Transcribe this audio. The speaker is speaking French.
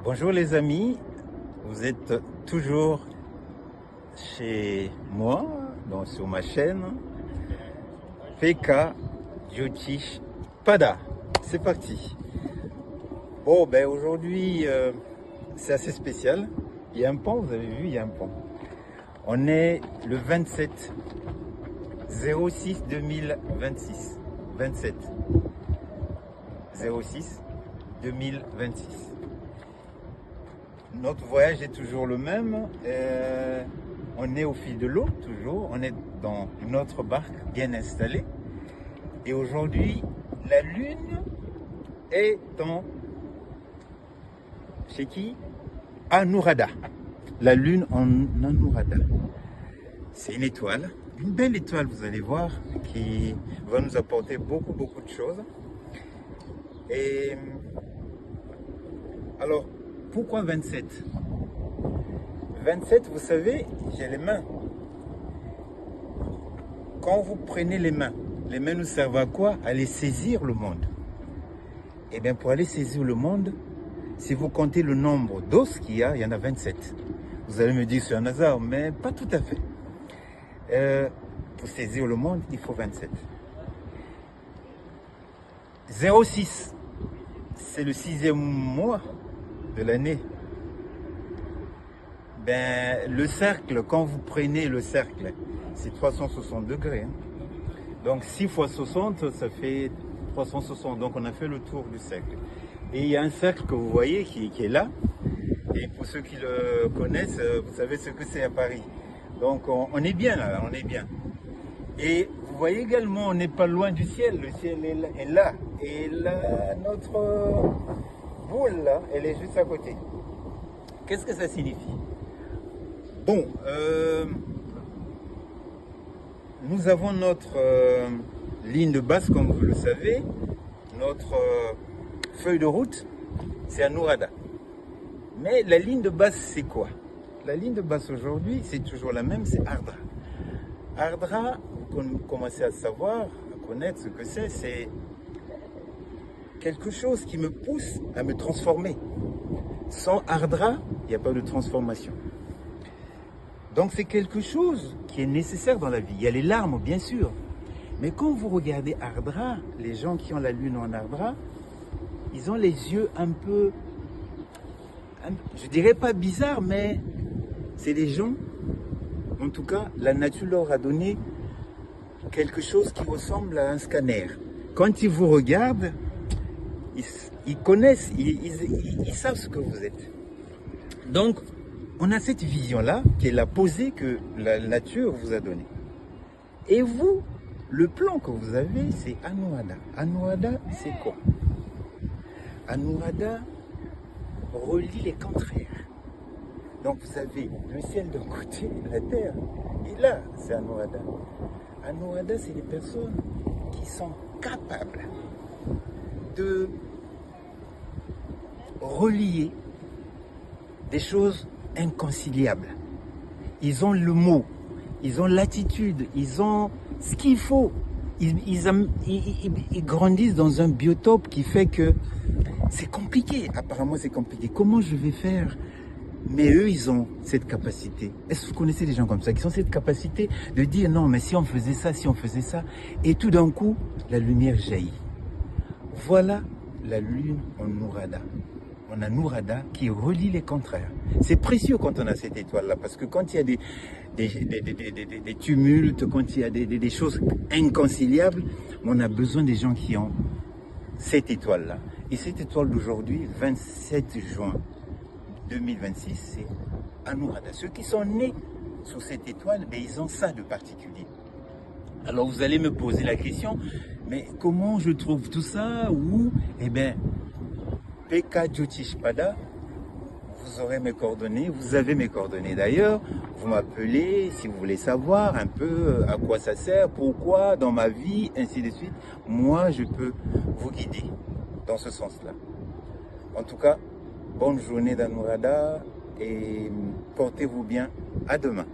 Bonjour les amis, vous êtes toujours chez moi, donc sur ma chaîne PK Jyotish Pada. C'est parti. Bon, ben aujourd'hui c'est assez spécial. Il y a un pont, vous avez vu, il y a un pont. On est le 27 06 2026. 27 06 2026. Notre voyage est toujours le même. On est au fil de l'eau, toujours. On est dans notre barque bien installée. Et aujourd'hui, la Lune est chez qui? Anuradha. La Lune en Anuradha. C'est une étoile, une belle étoile, vous allez voir, qui va nous apporter beaucoup de choses. Et alors, pourquoi 27? 27, vous savez, j'ai les mains. Quand vous prenez les mains nous servent à quoi? À aller saisir le monde. Et bien, pour aller saisir le monde, si vous comptez le nombre d'os qu'il y en a 27. Vous allez me dire c'est un hasard, mais pas tout à fait. Pour saisir le monde, il faut 27. 06, c'est le 6e mois de l'année. Ben, le cercle, quand vous prenez le cercle, c'est 360 degrés. Hein. Donc 6 x 60, ça fait 360. Donc on a fait le tour du cercle. Et il y a un cercle que vous voyez qui est là. Et pour ceux qui le connaissent, vous savez ce que c'est à Paris. Donc on est bien là, on est bien. Et vous voyez également, on n'est pas loin du ciel. Le ciel est là. Et là, notre boule, là, elle est juste à côté. Qu'est-ce que ça signifie? Bon, nous avons notre ligne de base, comme vous le savez. Notre feuille de route, c'est Anuradha. Mais la ligne de base, c'est quoi? La ligne de base aujourd'hui, c'est toujours la même, c'est Ardra. Ardra, vous commencez à savoir, à connaître ce que c'est quelque chose qui me pousse à me transformer. Sans Ardra, il n'y a pas de transformation. Donc c'est quelque chose qui est nécessaire dans la vie. Il y a les larmes, bien sûr. Mais quand vous regardez Ardra, les gens qui ont la lune en Ardra, ils ont les yeux un peu, je dirais pas bizarres, mais c'est des gens, en tout cas, la nature leur a donné quelque chose qui ressemble à un scanner. Quand ils vous regardent, ils connaissent, ils savent ce que vous êtes. Donc, on a cette vision-là, qui est la posée que la nature vous a donnée. Et vous, le plan que vous avez, c'est Anuradha. Anuradha, c'est quoi? Anuradha relie les contraires. Donc vous avez le ciel d'un côté, la terre, et là, c'est Anuradha. Anuradha, c'est les personnes qui sont capables de relier des choses inconciliables. Ils ont le mot, ils ont l'attitude, ils ont ce qu'il faut. Ils grandissent dans un biotope qui fait que c'est compliqué. Apparemment, c'est compliqué. Comment je vais faire? Mais eux, ils ont cette capacité. Est-ce que vous connaissez des gens comme ça qui ont cette capacité de dire non, mais si on faisait ça, si on faisait ça, et tout d'un coup, la lumière jaillit. Voilà la lune en Anuradha. On a Anuradha qui relie les contraires. C'est précieux quand on a cette étoile-là, parce que quand il y a des tumultes, quand il y a des choses inconciliables, on a besoin des gens qui ont cette étoile-là. Et cette étoile d'aujourd'hui, 27 juin 2026, c'est Anuradha. Ceux qui sont nés sous cette étoile, ben, ils ont ça de particulier. Alors vous allez me poser la question, mais comment je trouve tout ça? Où? Eh bien, PK Jyotish Pada, vous aurez mes coordonnées, vous avez mes coordonnées d'ailleurs, vous m'appelez si vous voulez savoir un peu à quoi ça sert, pourquoi dans ma vie, ainsi de suite. Moi, je peux vous guider dans ce sens-là. En tout cas, bonne journée d'Anuradha et portez-vous bien. À demain.